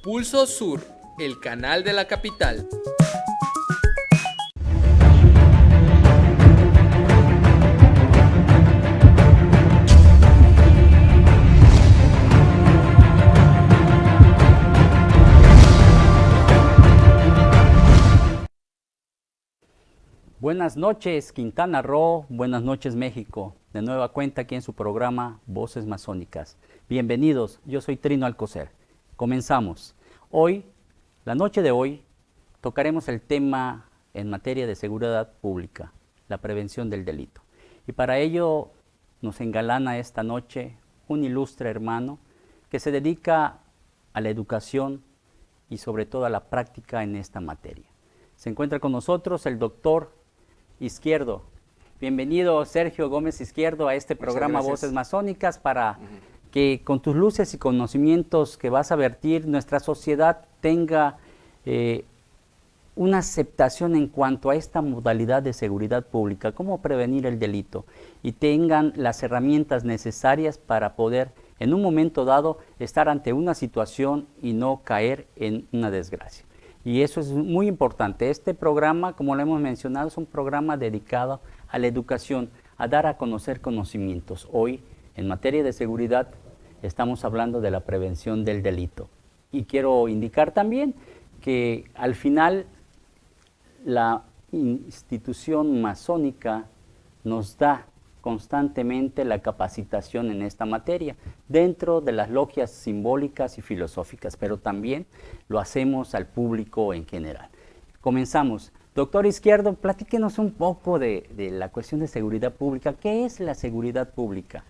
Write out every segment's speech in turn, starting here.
Pulso Sur, el canal de la capital. Buenas noches Quintana Roo, buenas noches México, de nueva cuenta aquí en su programa Voces Masónicas. Bienvenidos, yo soy Trino Alcocer. Comenzamos. Hoy, la noche de hoy, tocaremos el tema en materia de seguridad pública, la prevención del delito. Y para ello nos engalana esta noche un ilustre hermano que se dedica a la educación y sobre todo a la práctica en esta materia. Se encuentra con nosotros el doctor Izquierdo. Bienvenido Sergio Gómez Izquierdo a este programa Voces Masónicas para que con tus luces y conocimientos que vas a vertir nuestra sociedad tenga una aceptación en cuanto a esta modalidad de seguridad pública, cómo prevenir el delito y tengan las herramientas necesarias para poder en un momento dado estar ante una situación y no caer en una desgracia. Y eso es muy importante. Este programa, como lo hemos mencionado, es un programa dedicado a la educación, a dar a conocer conocimientos. Hoy, en materia de seguridad, estamos hablando de la prevención del delito. Y quiero indicar también que al final la institución masónica nos da constantemente la capacitación en esta materia, dentro de las logias simbólicas y filosóficas, pero también lo hacemos al público en general. Comenzamos. Doctor Izquierdo, platíquenos un poco de la cuestión de seguridad pública. ¿Qué es la seguridad pública?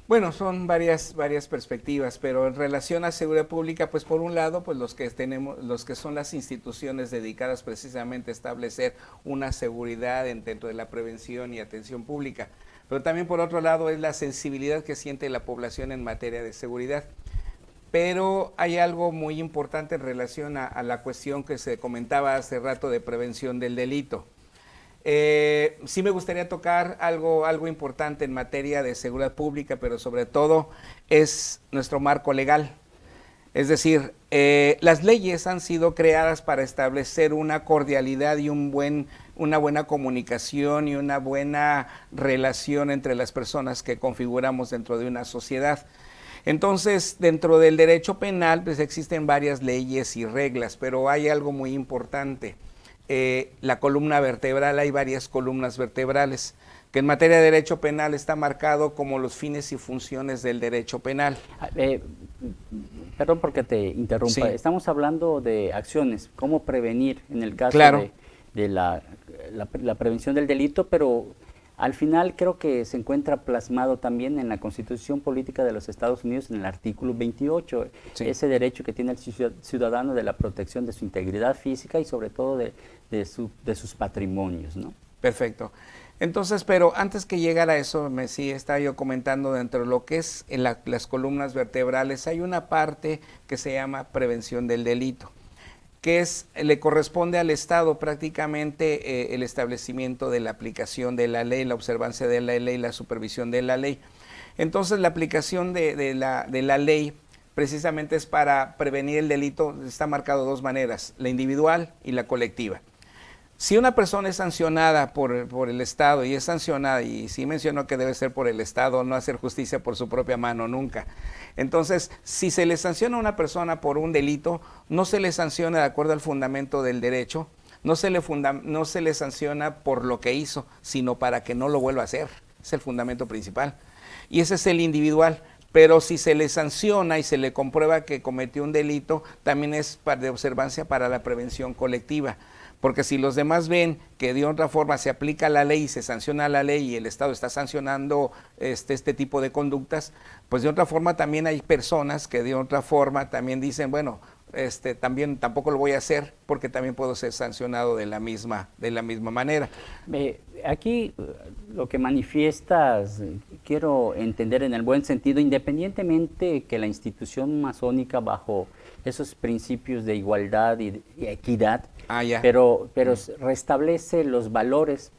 Bueno, son varias perspectivas, pero en relación a seguridad pública, pues por un lado, pues los que son las instituciones dedicadas precisamente a establecer una seguridad dentro de la prevención y atención pública, pero también por otro lado es la sensibilidad que siente la población en materia de seguridad. Pero hay algo muy importante en relación a la cuestión que se comentaba hace rato de prevención del delito. Sí me gustaría tocar algo importante en materia de seguridad pública, pero sobre todo es nuestro marco legal. Es decir, las leyes han sido creadas para establecer una cordialidad y una buena comunicación y una buena relación entre las personas que configuramos dentro de una sociedad. Entonces, dentro del derecho penal, pues existen varias leyes y reglas, pero hay algo muy importante. La columna vertebral, hay varias columnas vertebrales, que en materia de derecho penal está marcado como los fines y funciones del derecho penal. Perdón porque te interrumpa, sí. Estamos hablando de acciones, cómo prevenir en el caso claro. de la prevención del delito, pero al final creo que se encuentra plasmado también en la Constitución Política de los Estados Unidos, en el artículo 28, sí. Ese derecho que tiene el ciudadano de la protección de su integridad física y sobre todo de sus patrimonios, ¿no? Perfecto. Entonces, pero antes que llegara a eso, sí estaba yo comentando dentro de lo que es en las columnas vertebrales, hay una parte que se llama prevención del delito, que le corresponde al Estado prácticamente el establecimiento de la aplicación de la ley, la observancia de la ley, la supervisión de la ley. Entonces, la aplicación de la ley precisamente es para prevenir el delito, está marcado de dos maneras, la individual y la colectiva. Si una persona es sancionada por el Estado y es sancionada, y sí menciono que debe ser por el Estado, no hacer justicia por su propia mano nunca. Entonces, si se le sanciona a una persona por un delito, no se le sanciona de acuerdo al fundamento del derecho, no se le sanciona por lo que hizo, sino para que no lo vuelva a hacer. Es el fundamento principal. Y ese es el individual. Pero si se le sanciona y se le comprueba que cometió un delito, también es de observancia para la prevención colectiva. Porque si los demás ven que de otra forma se aplica la ley y se sanciona la ley y el Estado está sancionando este tipo de conductas, pues de otra forma también hay personas que de otra forma también dicen, bueno, también tampoco lo voy a hacer porque también puedo ser sancionado de la misma manera. Aquí lo que manifiestas, quiero entender en el buen sentido, independientemente que la institución masónica bajo esos principios de igualdad y equidad, pero restablece los valores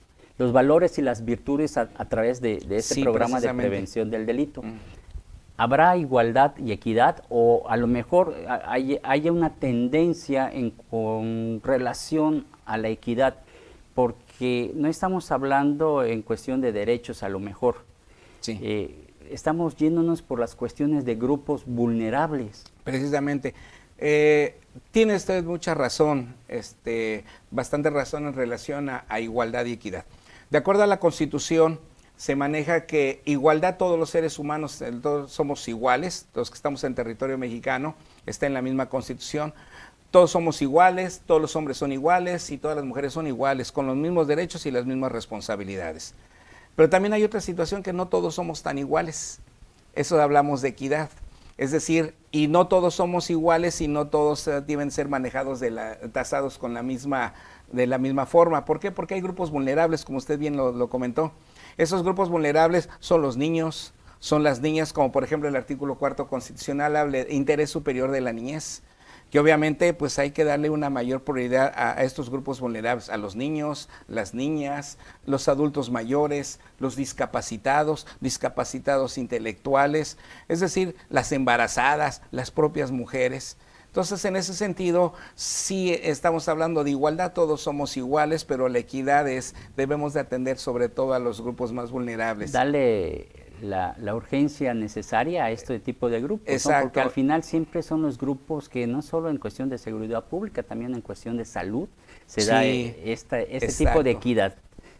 y las virtudes a través de este programa de prevención del delito. ¿Habrá igualdad y equidad o a lo mejor haya una tendencia con relación a la equidad? Porque no estamos hablando en cuestión de derechos a lo mejor. Sí. Estamos yéndonos por las cuestiones de grupos vulnerables. Precisamente. Tiene usted mucha razón, bastante razón en relación a igualdad y equidad. De acuerdo a la Constitución, se maneja que igualdad, todos los seres humanos, todos somos iguales, los que estamos en territorio mexicano, está en la misma Constitución. Todos somos iguales, todos los hombres son iguales y todas las mujeres son iguales, con los mismos derechos y las mismas responsabilidades. Pero también hay otra situación, que no todos somos tan iguales. Eso hablamos de equidad. Es decir, y no todos somos iguales y no todos deben ser manejados tasados con de la misma forma. ¿Por qué? Porque hay grupos vulnerables, como usted bien lo comentó. Esos grupos vulnerables son los niños, son las niñas, como por ejemplo el artículo 4 constitucional habla de interés superior de la niñez, que obviamente pues hay que darle una mayor prioridad a estos grupos vulnerables, a los niños, las niñas, los adultos mayores, los discapacitados intelectuales, es decir, las embarazadas, las propias mujeres. Entonces, en ese sentido, sí estamos hablando de igualdad, todos somos iguales, pero la equidad debemos de atender sobre todo a los grupos más vulnerables. Dale la urgencia necesaria a este tipo de grupos, Exacto. ¿no? Porque al final siempre son los grupos que no solo en cuestión de seguridad pública, también en cuestión de salud se da este tipo de equidad.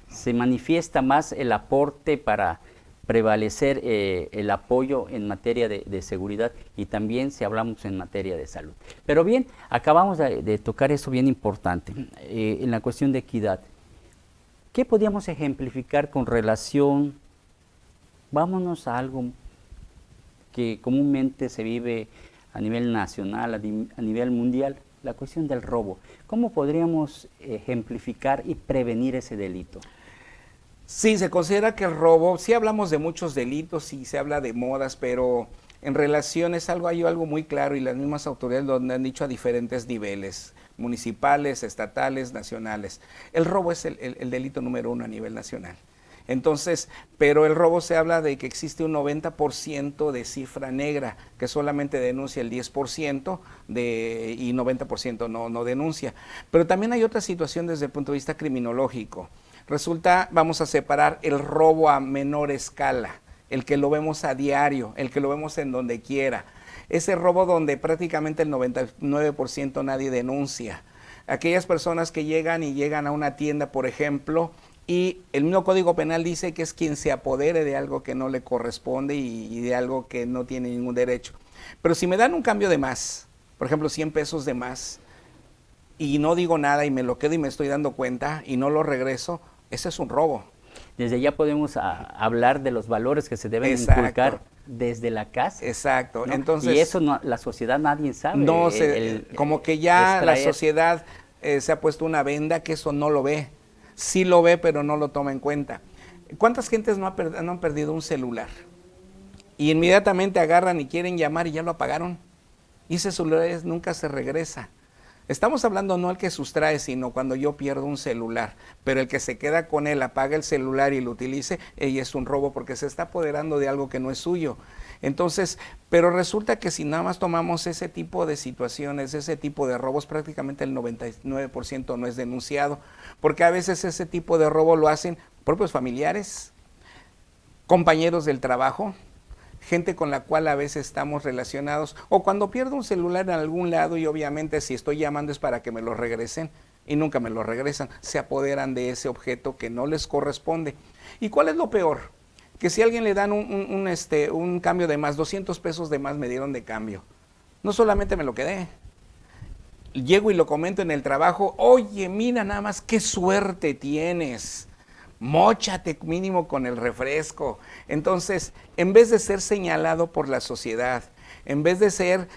Se manifiesta más el aporte para prevalecer el apoyo en materia de seguridad y también si hablamos en materia de salud. Pero bien, acabamos de tocar eso bien importante, en la cuestión de equidad. ¿Qué podríamos ejemplificar con relación, vámonos a algo que comúnmente se vive a nivel nacional, a nivel mundial, la cuestión del robo? ¿Cómo podríamos ejemplificar y prevenir ese delito? Sí, se considera que el robo, sí hablamos de muchos delitos, sí se habla de modas, pero en relación hay algo muy claro y las mismas autoridades lo han dicho a diferentes niveles, municipales, estatales, nacionales. El robo es el delito número 1 a nivel nacional. Entonces, pero el robo se habla de que existe un 90% de cifra negra, que solamente denuncia el 10% y 90% no denuncia. Pero también hay otra situación desde el punto de vista criminológico. Resulta, vamos a separar el robo a menor escala, el que lo vemos a diario, el que lo vemos en donde quiera. Ese robo donde prácticamente el 99% nadie denuncia. Aquellas personas que llegan a una tienda, por ejemplo, y el mismo Código Penal dice que es quien se apodere de algo que no le corresponde y de algo que no tiene ningún derecho. Pero si me dan un cambio de más, por ejemplo 100 pesos de más, y no digo nada y me lo quedo y me estoy dando cuenta y no lo regreso, ese es un robo. Desde ya podemos hablar de los valores que se deben inculcar desde la casa. Exacto. ¿no? Entonces, y eso la sociedad nadie sabe. No, como que ya la sociedad se ha puesto una venda que eso no lo ve. Sí lo ve, pero no lo toma en cuenta. ¿Cuántas gentes no han perdido un celular? Y inmediatamente agarran y quieren llamar y ya lo apagaron. Y ese celular nunca se regresa. Estamos hablando no el que sustrae, sino cuando yo pierdo un celular, pero el que se queda con él, apaga el celular y lo utilice, es un robo porque se está apoderando de algo que no es suyo. Entonces, pero resulta que si nada más tomamos ese tipo de situaciones, ese tipo de robos, prácticamente el 99% no es denunciado, porque a veces ese tipo de robo lo hacen propios familiares, compañeros del trabajo, gente con la cual a veces estamos relacionados, o cuando pierdo un celular en algún lado y obviamente si estoy llamando es para que me lo regresen y nunca me lo regresan, se apoderan de ese objeto que no les corresponde. ¿Y cuál es lo peor? Que si a alguien le dan un cambio de más, 200 pesos de más me dieron de cambio, no solamente me lo quedé, llego y lo comento en el trabajo, oye, mira nada más qué suerte tienes, móchate mínimo con el refresco. Entonces, en vez de ser señalado por la sociedad, en vez de ser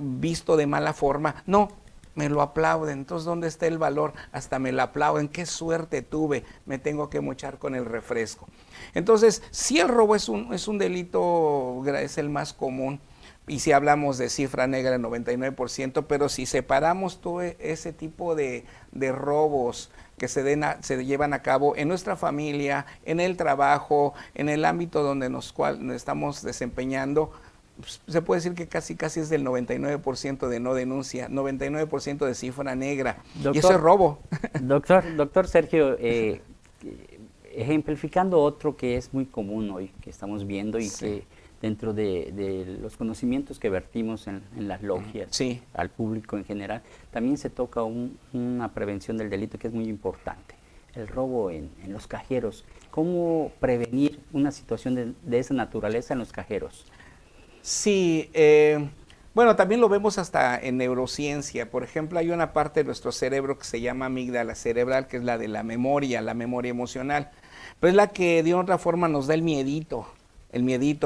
visto de mala forma, no, me lo aplauden. Entonces, ¿dónde está el valor? Hasta me lo aplauden. Qué suerte tuve, me tengo que mochar con el refresco. Entonces, sí, el robo es un delito, es el más común, y si hablamos de cifra negra el 99%, pero si separamos todo ese tipo de robos que se llevan a cabo en nuestra familia, en el trabajo, en el ámbito donde nos estamos desempeñando, pues, se puede decir que casi es del 99% de no denuncia, 99% de cifra negra. Doctor, y eso es robo. Doctor Sergio, ejemplificando otro que es muy común hoy, que estamos viendo y que dentro de los conocimientos que vertimos en las logias, al público en general, también se toca una prevención del delito que es muy importante, el robo en los cajeros. ¿Cómo prevenir una situación de esa naturaleza en los cajeros? Sí, bueno, también lo vemos hasta en neurociencia. Por ejemplo, hay una parte de nuestro cerebro que se llama amígdala cerebral, que es la de la memoria emocional, pero es la que de otra forma nos da el miedito,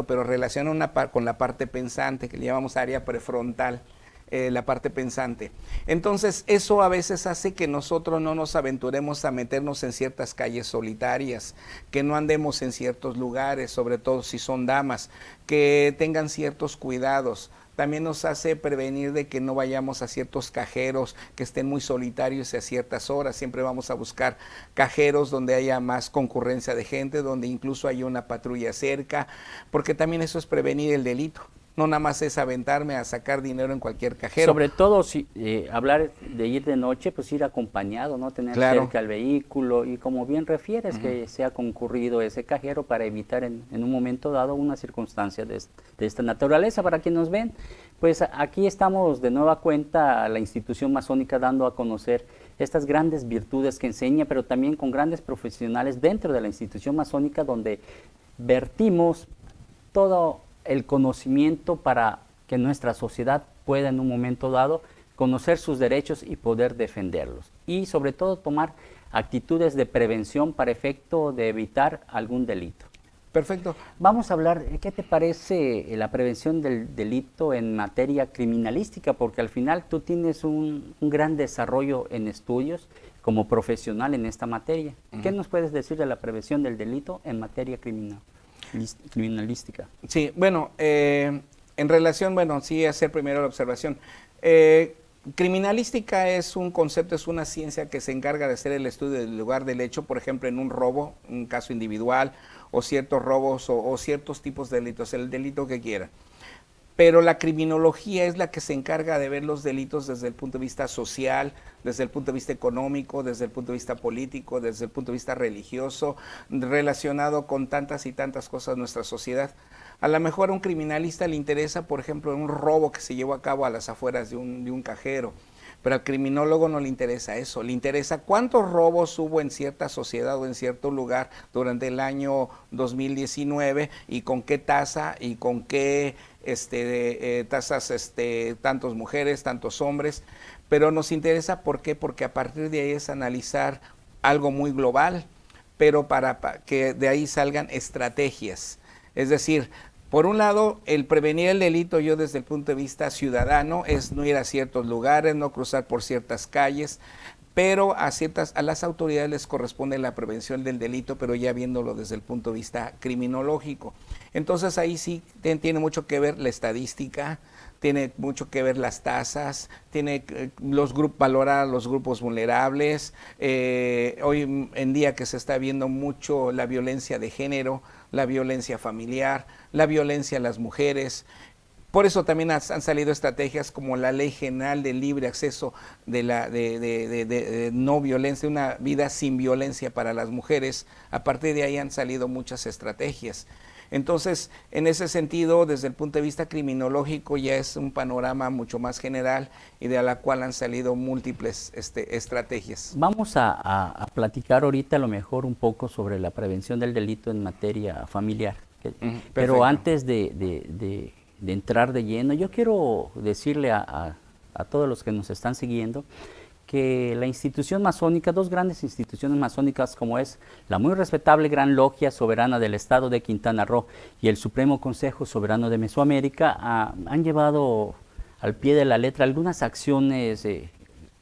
pero relaciona con la parte pensante, que le llamamos área prefrontal, la parte pensante. Entonces, eso a veces hace que nosotros no nos aventuremos a meternos en ciertas calles solitarias, que no andemos en ciertos lugares, sobre todo si son damas, que tengan ciertos cuidados. También nos hace prevenir de que no vayamos a ciertos cajeros que estén muy solitarios y a ciertas horas. Siempre vamos a buscar cajeros donde haya más concurrencia de gente, donde incluso haya una patrulla cerca, porque también eso es prevenir el delito. No nada más es aventarme a sacar dinero en cualquier cajero. Sobre todo si hablar de ir de noche, pues ir acompañado, no tener cerca el vehículo y como bien refieres, que sea concurrido ese cajero para evitar en un momento dado una circunstancia de esta naturaleza. Para quienes nos ven, pues aquí estamos de nueva cuenta la institución masónica dando a conocer estas grandes virtudes que enseña, pero también con grandes profesionales dentro de la institución masónica donde vertimos todo el conocimiento para que nuestra sociedad pueda en un momento dado conocer sus derechos y poder defenderlos. Y sobre todo tomar actitudes de prevención para efecto de evitar algún delito. Perfecto. Vamos a hablar, ¿qué te parece la prevención del delito en materia criminalística? Porque al final tú tienes un gran desarrollo en estudios como profesional en esta materia. ¿Qué nos puedes decir de la prevención del delito en materia criminalística? Sí, bueno, en relación, hacer primero la observación. Criminalística es un concepto, es una ciencia que se encarga de hacer el estudio del lugar del hecho, por ejemplo, en un robo, un caso individual, o ciertos robos, o ciertos tipos de delitos, el delito que quiera. Pero la criminología es la que se encarga de ver los delitos desde el punto de vista social, desde el punto de vista económico, desde el punto de vista político, desde el punto de vista religioso, relacionado con tantas y tantas cosas de nuestra sociedad. A lo mejor a un criminalista le interesa, por ejemplo, un robo que se llevó a cabo a las afueras de un cajero, pero al criminólogo no le interesa eso, le interesa cuántos robos hubo en cierta sociedad o en cierto lugar durante el año 2019 y con qué tasa y con qué tasas, tantos mujeres, tantos hombres, pero nos interesa ¿por qué? Porque a partir de ahí es analizar algo muy global, pero para que de ahí salgan estrategias, es decir, por un lado, el prevenir el delito, yo desde el punto de vista ciudadano, es no ir a ciertos lugares, no cruzar por ciertas calles, pero a las autoridades les corresponde la prevención del delito, pero ya viéndolo desde el punto de vista criminológico. Entonces ahí sí tiene mucho que ver la estadística, tiene mucho que ver las tasas, tiene valorar a los grupos vulnerables. Hoy en día que se está viendo mucho la violencia de género, la violencia familiar, la violencia a las mujeres. Por eso también han salido estrategias como la Ley General de Libre Acceso de no violencia, una vida sin violencia para las mujeres. A partir de ahí han salido muchas estrategias. Entonces, en ese sentido, desde el punto de vista criminológico, ya es un panorama mucho más general y de la cual han salido múltiples estrategias. Vamos a platicar ahorita a lo mejor un poco sobre la prevención del delito en materia familiar. Pero antes de entrar de lleno, yo quiero decirle a todos los que nos están siguiendo que la institución masónica, dos grandes instituciones masónicas como es la muy respetable Gran Logia Soberana del Estado de Quintana Roo y el Supremo Consejo Soberano de Mesoamérica, han llevado al pie de la letra algunas acciones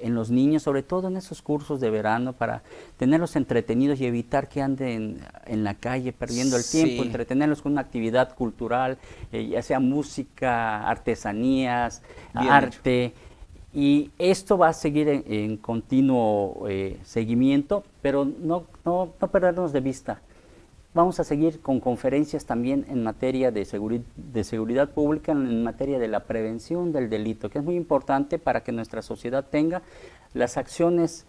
en los niños, sobre todo en esos cursos de verano, para tenerlos entretenidos y evitar que anden en la calle perdiendo el tiempo, entretenerlos con una actividad cultural, ya sea música, artesanías, Bien arte. hecho. Y esto va a seguir en continuo seguimiento, pero no perdernos de vista. Vamos a seguir con conferencias también en materia de seguridad pública, en materia de la prevención del delito, que es muy importante para que nuestra sociedad tenga las acciones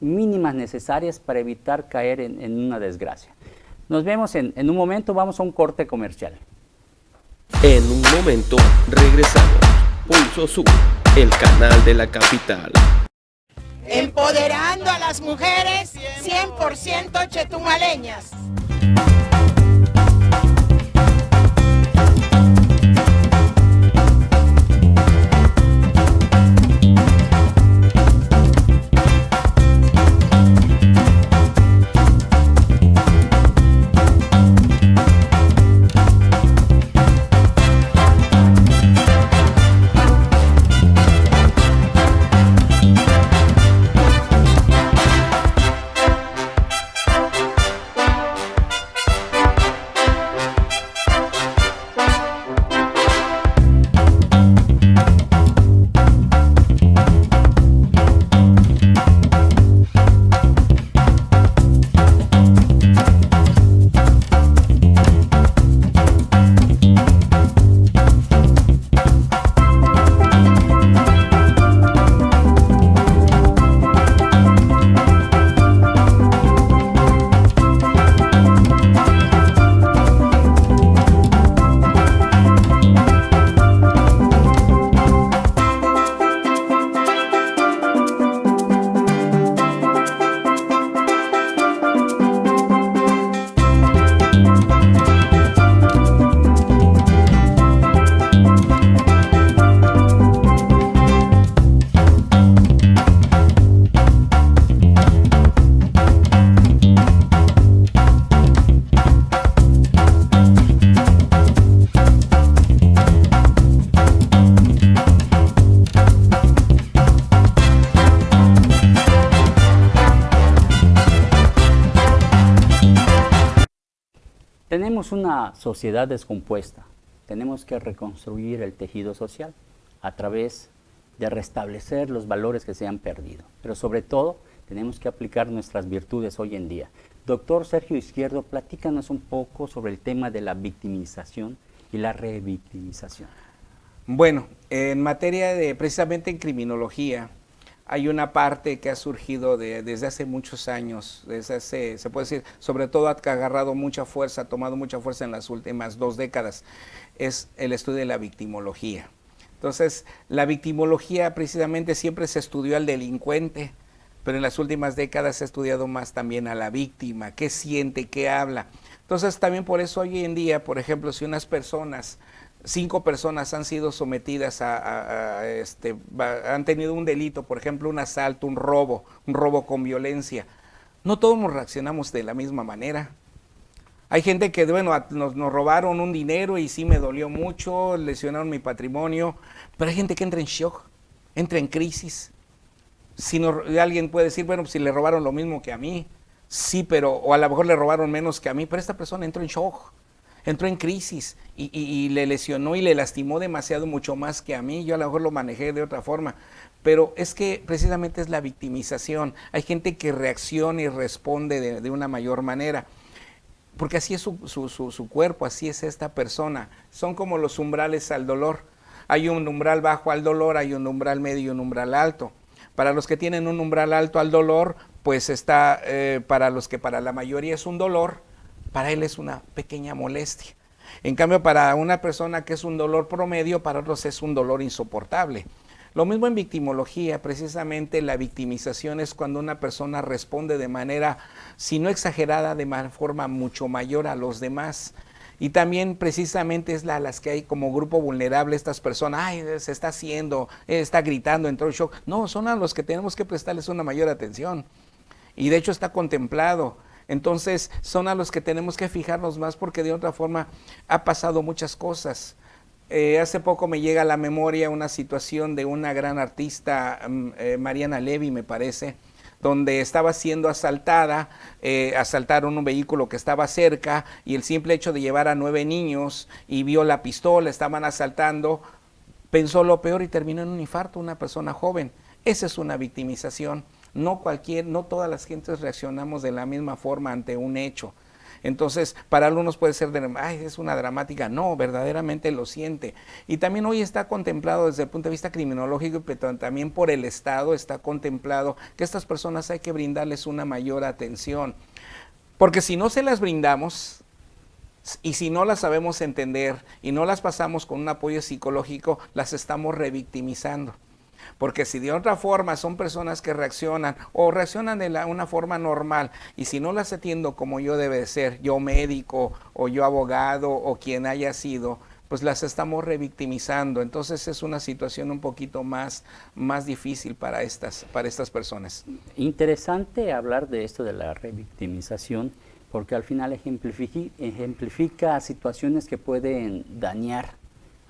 mínimas necesarias para evitar caer en una desgracia. Nos vemos en un momento, vamos a un corte comercial. En un momento regresamos. Pulso Sur, el canal de la capital. Empoderando a las mujeres 100% chetumaleñas. Tenemos una sociedad descompuesta, tenemos que reconstruir el tejido social a través de restablecer los valores que se han perdido, pero sobre todo tenemos que aplicar nuestras virtudes hoy en día. Doctor Sergio Izquierdo, platícanos un poco sobre el tema de la victimización y la revictimización. Bueno, en materia de, precisamente en criminología, hay una parte que ha surgido desde hace muchos años, se puede decir, sobre todo ha agarrado mucha fuerza, ha tomado mucha fuerza en las últimas 2 décadas, es el estudio de la victimología. Entonces, la victimología precisamente siempre se estudió al delincuente, pero en las últimas décadas se ha estudiado más también a la víctima, qué siente, qué habla. Entonces, también por eso hoy en día, por ejemplo, si unas personas, 5 personas han sido sometidas han tenido un delito, por ejemplo, un asalto, un robo con violencia, no todos nos reaccionamos de la misma manera. Hay gente que, bueno, nos robaron un dinero y sí me dolió mucho, lesionaron mi patrimonio, pero hay gente que entra en shock, entra en crisis. Alguien puede decir, bueno, pues si le robaron lo mismo que a mí, sí, pero, o a lo mejor le robaron menos que a mí, pero esta persona entró en shock, entró en crisis y le lesionó y le lastimó demasiado, mucho más que a mí. Yo a lo mejor lo manejé de otra forma, pero es que precisamente es la victimización. Hay gente que reacciona y responde de una mayor manera, porque así es su cuerpo, así es esta persona. Son como los umbrales al dolor. Hay un umbral bajo al dolor, hay un umbral medio y un umbral alto. Para los que tienen un umbral alto al dolor, pues está, para los que para la mayoría es un dolor, para él es una pequeña molestia. En cambio, para una persona que es un dolor promedio, para otros es un dolor insoportable. Lo mismo en victimología, precisamente la victimización es cuando una persona responde de manera, si no exagerada, de forma mucho mayor a los demás. Y también precisamente es las que hay como grupo vulnerable, estas personas, ay, se está haciendo, está gritando, entró en shock. No, son a los que tenemos que prestarles una mayor atención. Y de hecho está contemplado. Entonces son a los que tenemos que fijarnos más, porque de otra forma ha pasado muchas cosas. Hace poco me llega a la memoria una situación de una gran artista, Mariana Levy me parece, donde estaba siendo asaltada, asaltaron un vehículo que estaba cerca y el simple hecho de llevar a 9 niños y vio la pistola, estaban asaltando, pensó lo peor y terminó en un infarto, una persona joven. Esa es una victimización. No todas las gentes reaccionamos de la misma forma ante un hecho. Entonces, para algunos puede ser es una dramática. No, verdaderamente lo siente. Y también hoy está contemplado desde el punto de vista criminológico, pero también por el Estado está contemplado que a estas personas hay que brindarles una mayor atención. Porque si no se las brindamos, y si no las sabemos entender, y no las pasamos con un apoyo psicológico, las estamos revictimizando. Porque si de otra forma son personas que reaccionan o reaccionan de una forma normal y si no las atiendo como yo debe ser, yo médico o yo abogado o quien haya sido, pues las estamos revictimizando. Entonces es una situación un poquito más difícil para estas personas. Interesante hablar de esto de la revictimización porque al final ejemplifica situaciones que pueden dañar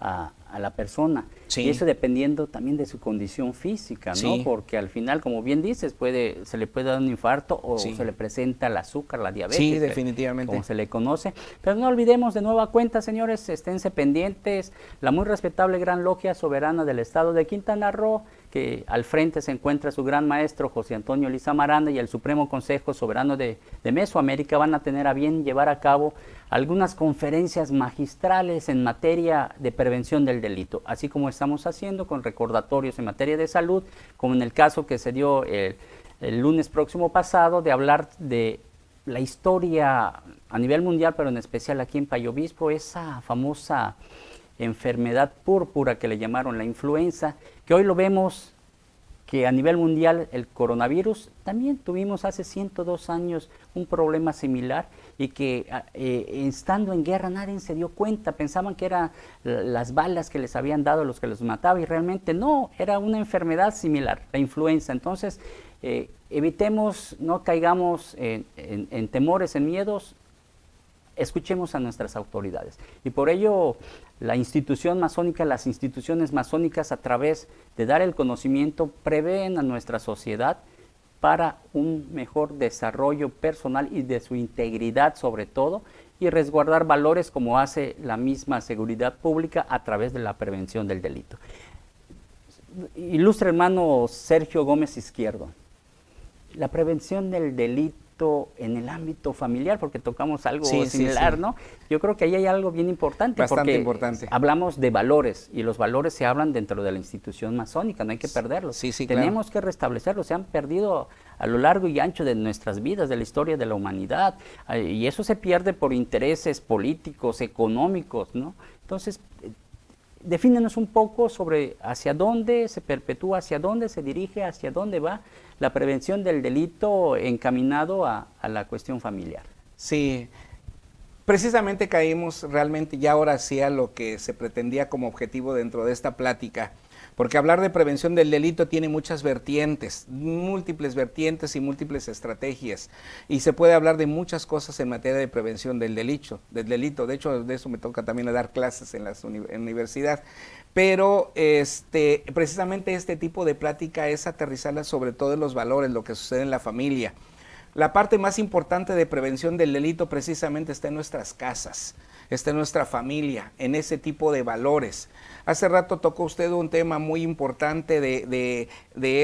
a la persona. Sí. Y eso dependiendo también de su condición física, ¿no? Sí. Porque al final, como bien dices, se le puede dar un infarto o Sí. se le presenta el azúcar, la diabetes. Sí, definitivamente. Como se le conoce. Pero no olvidemos de nueva cuenta, señores, esténse pendientes, la muy respetable Gran Logia Soberana del Estado de Quintana Roo, que al frente se encuentra su gran maestro José Antonio Lizama Aranda y el Supremo Consejo Soberano de Mesoamérica van a tener a bien llevar a cabo algunas conferencias magistrales en materia de prevención del delito, así como estamos haciendo con recordatorios en materia de salud, como en el caso que se dio el lunes próximo pasado, de hablar de la historia a nivel mundial, pero en especial aquí en Payo Obispo, esa famosa enfermedad púrpura que le llamaron la influenza, que hoy lo vemos que a nivel mundial el coronavirus, también tuvimos hace 102 años un problema similar y que estando en guerra nadie se dio cuenta, pensaban que eran las balas que les habían dado los que los mataba y realmente no, era una enfermedad similar, la influenza. Entonces evitemos, no caigamos en temores, en miedos, escuchemos a nuestras autoridades. Y por ello la institución masónica, las instituciones masónicas a través de dar el conocimiento prevén a nuestra sociedad para un mejor desarrollo personal y de su integridad sobre todo, y resguardar valores como hace la misma seguridad pública a través de la prevención del delito. Ilustre hermano Sergio Gómez Izquierdo, la prevención del delito en el ámbito familiar, porque tocamos algo similar, ¿no? Yo creo que ahí hay algo bien importante. Bastante porque importante. Hablamos de valores, y los valores se hablan dentro de la institución masónica, no hay que perderlos. Sí, Tenemos claro. que restablecerlos, se han perdido a lo largo y ancho de nuestras vidas, de la historia de la humanidad, y eso se pierde por intereses políticos, económicos, ¿no? Entonces, defínenos un poco sobre hacia dónde se perpetúa, hacia dónde se dirige, hacia dónde va la prevención del delito encaminado a la cuestión familiar. Sí, precisamente caímos realmente ya ahora sí a lo que se pretendía como objetivo dentro de esta plática, porque hablar de prevención del delito tiene muchas vertientes, múltiples vertientes y múltiples estrategias, y se puede hablar de muchas cosas en materia de prevención del delito. De hecho, de eso me toca también dar clases en la universidad. Pero precisamente este tipo de plática es aterrizarla sobre todo en los valores, lo que sucede en la familia. La parte más importante de prevención del delito precisamente está en nuestras casas, está en nuestra familia, en ese tipo de valores. Hace rato tocó usted un tema muy importante de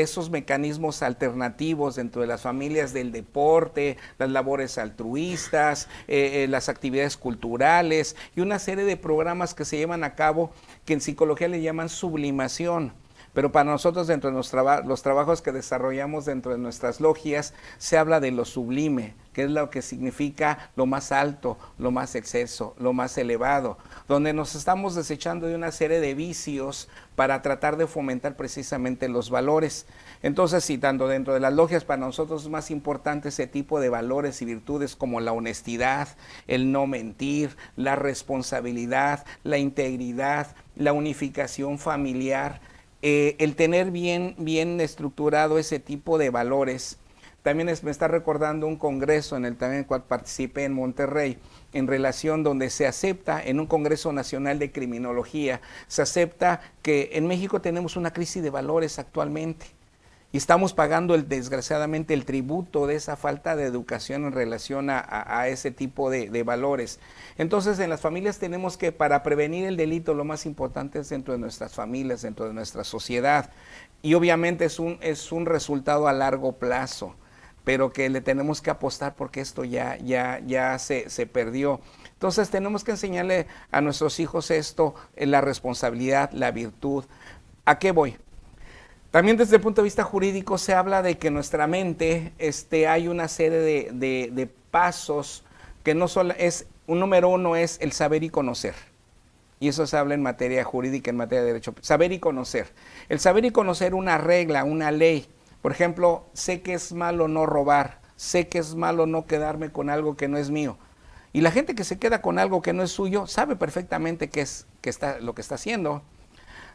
esos mecanismos alternativos dentro de las familias, del deporte, las labores altruistas, las actividades culturales y una serie de programas que se llevan a cabo que en psicología le llaman sublimación. Pero para nosotros, dentro de los trabajos que desarrollamos dentro de nuestras logias, se habla de lo sublime, que es lo que significa lo más alto, lo más exceso, lo más elevado, donde nos estamos desechando de una serie de vicios para tratar de fomentar precisamente los valores. Entonces, citando dentro de las logias, para nosotros es más importante ese tipo de valores y virtudes como la honestidad, el no mentir, la responsabilidad, la integridad, la unificación familiar, el tener bien estructurado ese tipo de valores También me está recordando un congreso en el también cual participé en Monterrey, en relación donde se acepta, en un Congreso Nacional de Criminología, se acepta que en México tenemos una crisis de valores actualmente. Y estamos pagando desgraciadamente el tributo de esa falta de educación en relación a ese tipo de valores. Entonces, en las familias tenemos que, para prevenir el delito, lo más importante es dentro de nuestras familias, dentro de nuestra sociedad. Y obviamente es un resultado a largo plazo, pero que le tenemos que apostar porque esto ya se perdió. Entonces, tenemos que enseñarle a nuestros hijos esto, la responsabilidad, la virtud. ¿A qué voy? También desde el punto de vista jurídico se habla de que en nuestra mente hay una serie de pasos que no solo es, un número uno es el saber y conocer. Y eso se habla en materia jurídica, en materia de derecho. Saber y conocer. El saber y conocer una regla, una ley. Por ejemplo, sé que es malo no robar, sé que es malo no quedarme con algo que no es mío. Y la gente que se queda con algo que no es suyo sabe perfectamente lo que está haciendo.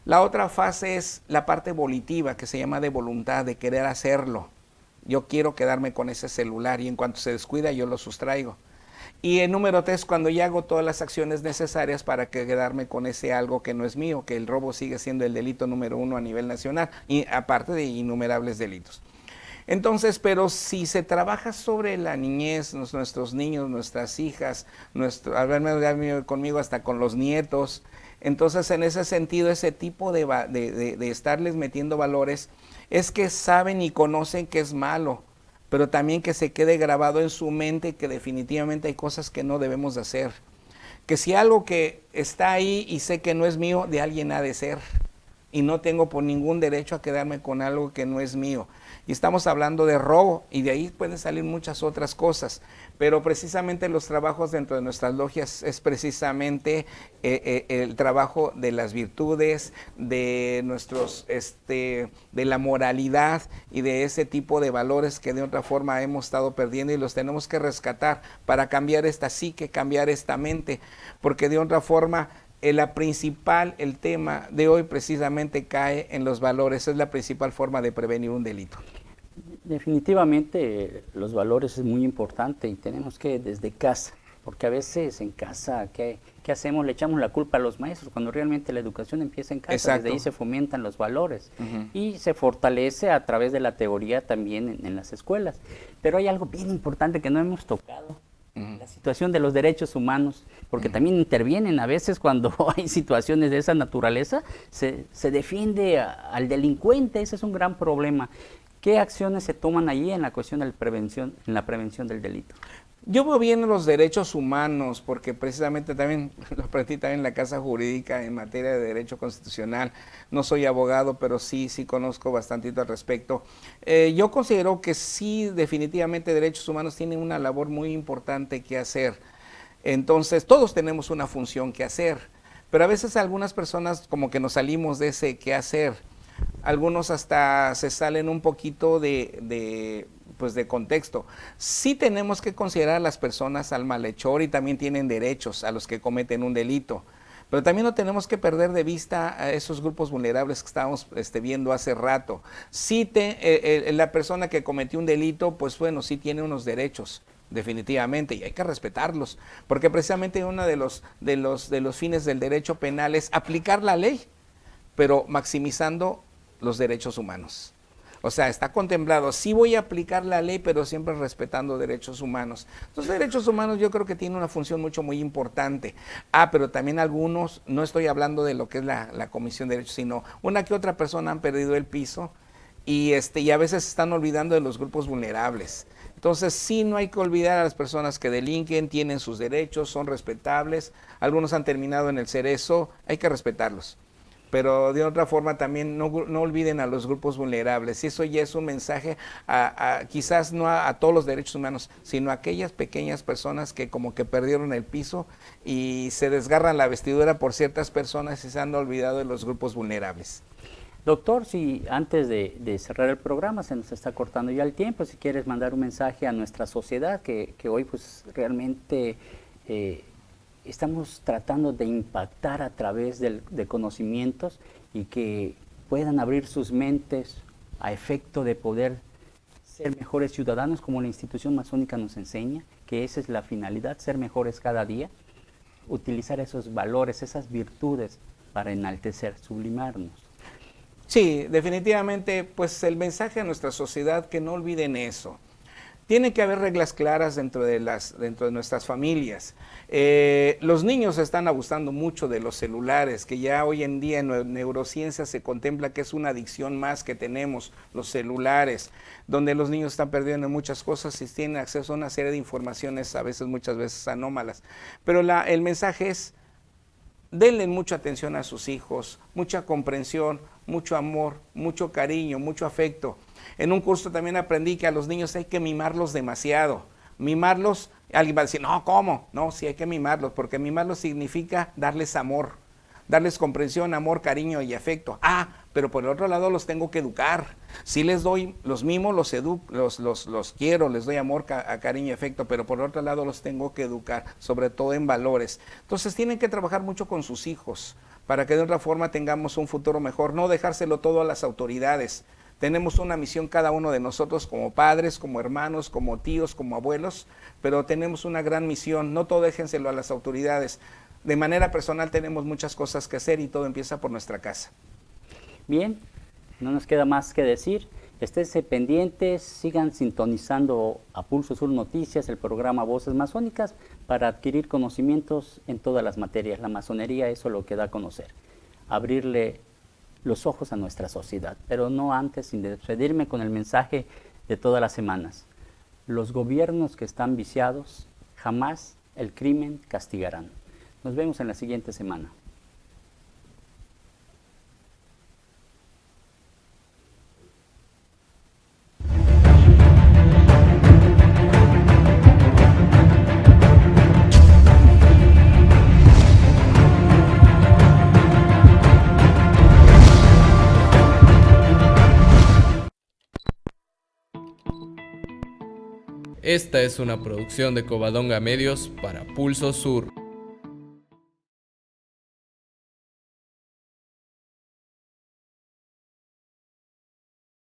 La otra fase es la parte volitiva, que se llama de voluntad, de querer hacerlo. Yo quiero quedarme con ese celular y en cuanto se descuida yo lo sustraigo. Y el número 3, cuando ya hago todas las acciones necesarias para quedarme con ese algo que no es mío, que el robo sigue siendo el delito número 1 a nivel nacional, y aparte de innumerables delitos. Entonces, pero si se trabaja sobre la niñez, nuestros niños, nuestras hijas, conmigo hasta con los nietos, entonces en ese sentido, ese tipo de estarles metiendo valores, es que saben y conocen que es malo, pero también que se quede grabado en su mente que definitivamente hay cosas que no debemos de hacer. Que si algo que está ahí y sé que no es mío, de alguien ha de ser. Y no tengo por ningún derecho a quedarme con algo que no es mío. Y estamos hablando de robo, y de ahí pueden salir muchas otras cosas. Pero precisamente los trabajos dentro de nuestras logias es precisamente el trabajo de las virtudes, de de la moralidad y de ese tipo de valores que de otra forma hemos estado perdiendo y los tenemos que rescatar para cambiar esta psique, cambiar esta mente, porque de otra forma el tema de hoy precisamente cae en los valores, es la principal forma de prevenir un delito. Definitivamente los valores es muy importante y tenemos que desde casa, porque a veces en casa, ¿qué hacemos? Le echamos la culpa a los maestros, cuando realmente la educación empieza en casa. Exacto. Desde ahí se fomentan los valores y se fortalece a través de la teoría también en las escuelas. Pero hay algo bien importante que no hemos tocado. La situación de los derechos humanos, porque también intervienen a veces cuando hay situaciones de esa naturaleza, se defiende al delincuente, ese es un gran problema. ¿Qué acciones se toman allí en la cuestión de la prevención del delito? Yo veo bien los derechos humanos, porque precisamente también lo aprendí también en la Casa Jurídica en materia de derecho constitucional. No soy abogado, pero sí conozco bastantito al respecto. Yo considero que sí, definitivamente derechos humanos tienen una labor muy importante que hacer. Entonces, todos tenemos una función que hacer, pero a veces algunas personas como que nos salimos de ese qué hacer. Algunos hasta se salen un poquito de contexto. Sí tenemos que considerar a las personas al malhechor y también tienen derechos a los que cometen un delito. Pero también no tenemos que perder de vista a esos grupos vulnerables que estábamos viendo hace rato. Sí, la persona que cometió un delito, pues bueno, sí tiene unos derechos, definitivamente, y hay que respetarlos, porque precisamente uno de los fines del derecho penal es aplicar la ley, pero maximizando los derechos humanos. O sea, está contemplado, sí voy a aplicar la ley, pero siempre respetando derechos humanos. Entonces, derechos humanos yo creo que tiene una función muy importante. Pero también algunos, no estoy hablando de lo que es la Comisión de Derechos, sino una que otra persona han perdido el piso y a veces se están olvidando de los grupos vulnerables. Entonces, sí, no hay que olvidar a las personas que delinquen, tienen sus derechos, son respetables. Algunos han terminado en el cerezo, hay que respetarlos. Pero de otra forma también no olviden a los grupos vulnerables. Y eso ya es un mensaje quizás no a todos los derechos humanos, sino a aquellas pequeñas personas que como que perdieron el piso y se desgarran la vestidura por ciertas personas y se han olvidado de los grupos vulnerables. Doctor, si antes de cerrar el programa, se nos está cortando ya el tiempo, si quieres mandar un mensaje a nuestra sociedad que hoy pues realmente estamos tratando de impactar a través de conocimientos y que puedan abrir sus mentes a efecto de poder ser mejores ciudadanos como la institución masónica nos enseña, que esa es la finalidad, ser mejores cada día, utilizar esos valores, esas virtudes para enaltecer, sublimarnos. Sí, definitivamente, pues el mensaje a nuestra sociedad que no olviden eso. Tiene que haber reglas claras dentro de nuestras familias. Los niños están abusando mucho de los celulares, que ya hoy en día en neurociencia se contempla que es una adicción más que tenemos, los celulares, donde los niños están perdiendo muchas cosas y tienen acceso a una serie de informaciones, muchas veces anómalas. Pero el mensaje es: denle mucha atención a sus hijos, mucha comprensión, mucho amor, mucho cariño, mucho afecto. En un curso también aprendí que a los niños hay que mimarlos demasiado. Mimarlos, alguien va a decir, no, ¿cómo? No, sí hay que mimarlos, porque mimarlos significa darles amor, darles comprensión, amor, cariño y afecto. Pero por el otro lado los tengo que educar. Si les doy, los mimo, los quiero, les doy amor, cariño y afecto, pero por el otro lado los tengo que educar, sobre todo en valores. Entonces tienen que trabajar mucho con sus hijos, para que de otra forma tengamos un futuro mejor, no dejárselo todo a las autoridades. Tenemos una misión cada uno de nosotros como padres, como hermanos, como tíos, como abuelos, pero tenemos una gran misión, no todo déjenselo a las autoridades. De manera personal tenemos muchas cosas que hacer y todo empieza por nuestra casa. Bien, no nos queda más que decir. Esténse pendientes, sigan sintonizando a Pulso Sur Noticias, el programa Voces Masónicas, para adquirir conocimientos en todas las materias. La masonería, eso es lo que da a conocer. Abrirle los ojos a nuestra sociedad, pero no antes, sin despedirme con el mensaje de todas las semanas. Los gobiernos que están viciados, jamás el crimen castigarán. Nos vemos en la siguiente semana. Esta es una producción de Covadonga Medios para Pulso Sur.